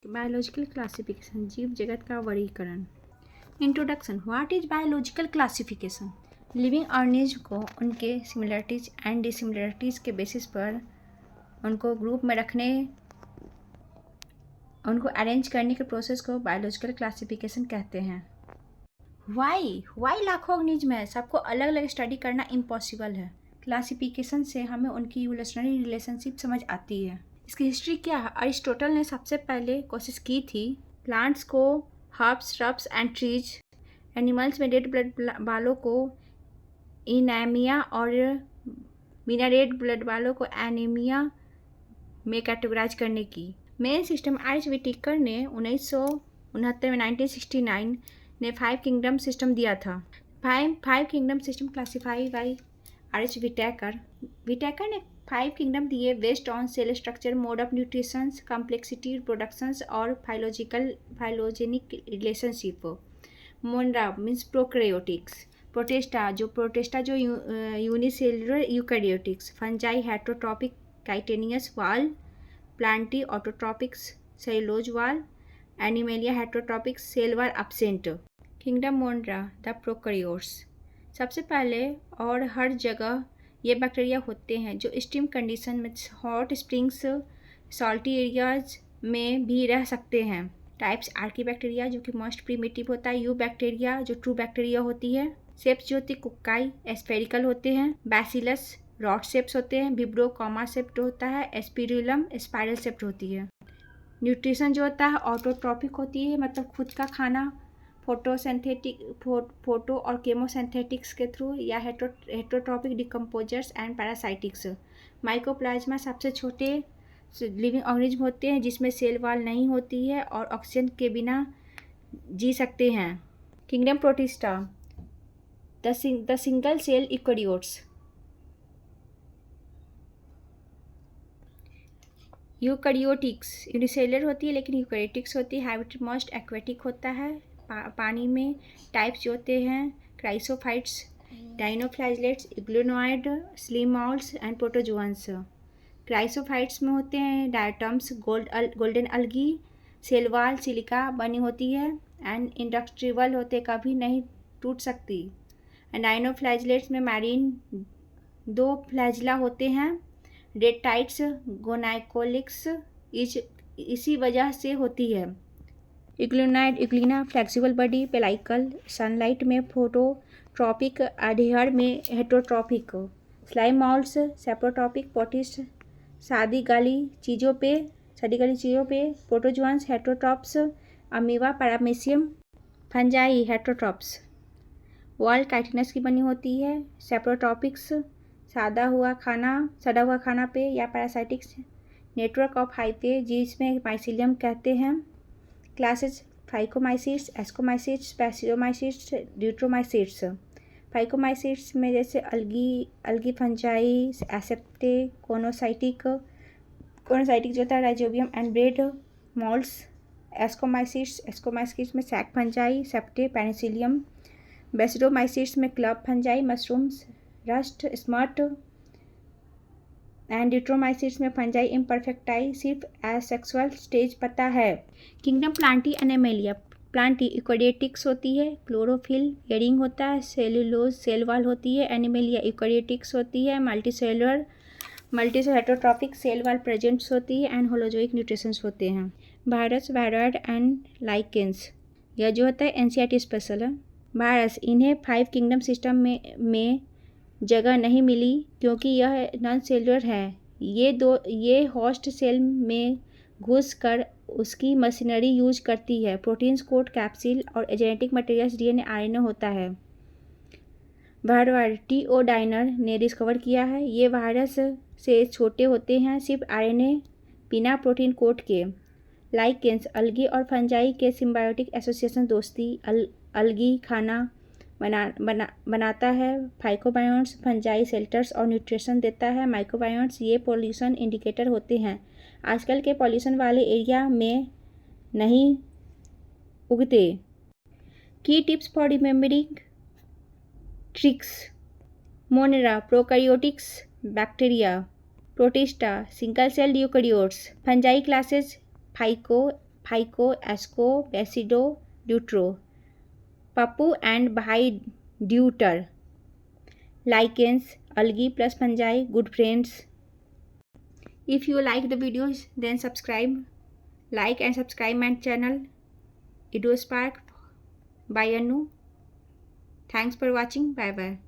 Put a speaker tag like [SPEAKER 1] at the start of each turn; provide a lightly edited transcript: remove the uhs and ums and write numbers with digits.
[SPEAKER 1] Biological classification, जीव जगत का वर्गीकरण। Introduction. What is biological classification? Living organism को उनके सिमिलरिटीज एंड डिसिमिलरिटीज के बेसिस पर उनको ग्रुप में रखने, उनको अरेंज करने के प्रोसेस को बायोलॉजिकल क्लासिफिकेशन कहते हैं। वाई लाखों ऑर्गेनिज्म है, सबको अलग अलग स्टडी करना इम्पॉसिबल है। क्लासिफिकेशन से हमें उनकी इवोल्यूशनरी रिलेशनशिप समझ आती है। इसकी हिस्ट्री क्या है? अरिस्टोटल ने सबसे पहले कोशिश की थी प्लांट्स को herbs, shrubs and trees, animals में रेड ब्लड वालों को इनैमिया और बिना रेड ब्लड वालों को एनीमिया में कैटेगराइज करने की। मेन सिस्टम आरिस विटेकर ने 1969 में 1969 ने 5 किंगडम सिस्टम दिया था। 5 किंगडम सिस्टम क्लासिफाई बाई आरिस विटेकर। विटेकर ने 5 किंगडम दिए based on cell structure, mode of nutrition, complexity, productions और phylogenic relationship. Monera means prokaryotics. Protista जो unicellular eukaryotics. Fungi heterotrophic chitinous wall. Plantae autotrophics cellulose wall. Animalia heterotrophic cell wall absent. Kingdom Monera the prokaryotes. सबसे पहले और हर जगह ये bacteria होते हैं जो स्टीम कंडीशन में, हॉट स्प्रिंग्स, सॉल्टी एरियाज में भी रह सकते हैं। टाइप्स आर्कीबैक्टीरिया जो कि मोस्ट प्रिमिटिव होता है। यू बैक्टीरिया जो ट्रू बैक्टीरिया होती है। शेप्स जो होती है कुक्काई स्फेरिकल होते हैं। बैसिलस रॉड शेप्स होते हैं। विब्रो कॉमा शेप्ड होता है। एस्पिरुलम स्पाइरल शेप्ड होती है। न्यूट्रिशन जो होता है ऑटोट्रॉपिक होती है, मतलब खुद का खाना फोटो और केमोसिंथेटिक्स के थ्रू, या हेटरोट्रॉपिक डिकम्पोजर्स एंड पैरासाइटिक्स। माइकोप्लाज्मा सबसे छोटे लिविंग ऑर्गेनिज्म होते हैं जिसमें सेल वॉल नहीं होती है और ऑक्सीजन के बिना जी सकते हैं। Kingdom protista the single cell eukaryotes. Eukaryotics unicellular होती है लेकिन यूकैरियोटिक्स होती है। हैबिटेट मोस्ट एक्वेटिक होता है, पानी में। टाइप्स जो होते हैं क्राइसोफाइट्स, डाइनोफ्लैजलेट्स, इग्लोनॉइड, स्लिमॉल्स एंड प्रोटोजोअन्स। क्राइसोफाइट्स में होते हैं डायटम्स, गोल्डन अलगी, सेलवाल सिलिका बनी होती है एंड इंडस्ट्रियल होते, कभी नहीं टूट सकती। डाइनोफ्लैजलेट्स में मैरीन 2 फ्लैजला होते हैं। डेटाइट्स गोनाइकोलिक्स इसी वजह से होती है। इग्लिना फ्लेक्सिबल बॉडी, पेलाइकल, सनलाइट में फोटोट्रॉपिक, अडहियर में हेटरोट्रॉपिक। स्लाइम मॉल्स सेप्रोट्रॉपिक, पोटिस्ट सादी गाली चीज़ों पे, protozoans heterotrophs, amoeba paramecium. Fungi heterotrophs. Wall chitinous की बनी होती है। सेप्रोट्रॉपिक्स सड़ा हुआ खाना पे, या पैरासाइटिक्स नेटवर्क ऑफ हाइपे जिसमें माइसिलियम कहते हैं। Classes Phycomycetes, Ascomycetes, Basidiomycetes, Deuteromycetes. Phycomycetes में जैसे अलगी फंजाई, एसेप्टे, कोनोसाइटिक जो होता है rhizobium and bread moulds. Ascomycetes में sac fungi, septate, penicillium. Basidiomycetes में club fungi, mushrooms, rust, smut and Deuteromycetes में फंजाई इम्परफेक्टाई सिर्फ एसेक्सुअल स्टेज पता है। Kingdom Plantae Animalia. Plantae eukaryotics होती है, क्लोरोफिल एयरिंग होता है, सेलुलोज सेल वॉल होती है। एनिमेलिया यूकैरियोटिक्स होती है, multicellular heterotrophic cell wall presents होती है एंड होलोजोइक न्यूट्रिशंस होते हैं। वायरस वायरॉइड एंड लाइकेंस, यह जो होता है एनसीईआरटी स्पेशल है। वायरस, इन्हें 5 किंगडम सिस्टम में जगह नहीं मिली क्योंकि यह नॉन सेलुलर है। ये होस्ट सेल में घुस कर उसकी मशीनरी यूज करती है। प्रोटीन्स कोड कैप्सिल और जेनेटिक मटेरियल्स डीएनए आरएनए होता है। वायरॉइड टी.ओ. डाइनर ने डिस्कवर किया है। ये वायरस से छोटे होते हैं, सिर्फ आरएनए बिना प्रोटीन कोड के। लाइकेंस, अलगी और फंजाई के सिम्बायोटिक एसोसिएशन दोस्ती। अलगी खाना बनाता है। फाइकोबायोट्स फंजाई शेल्टर्स और न्यूट्रिशन देता है। माइक्रोबायोट्स ये पॉल्यूशन इंडिकेटर होते हैं, आजकल के पॉल्यूशन वाले एरिया में नहीं उगते। की tips for remembering tricks. Monera prokaryotics bacteria. Protista single cell eukaryotes. Fungi classes phyco, asco, basidio, deutero, Pappu and भाई deuter, lichens, algae plus fungi, good friends. If you like the videos, then subscribe, like and subscribe my channel, EduSpark by Anu. Thanks for watching. Bye bye.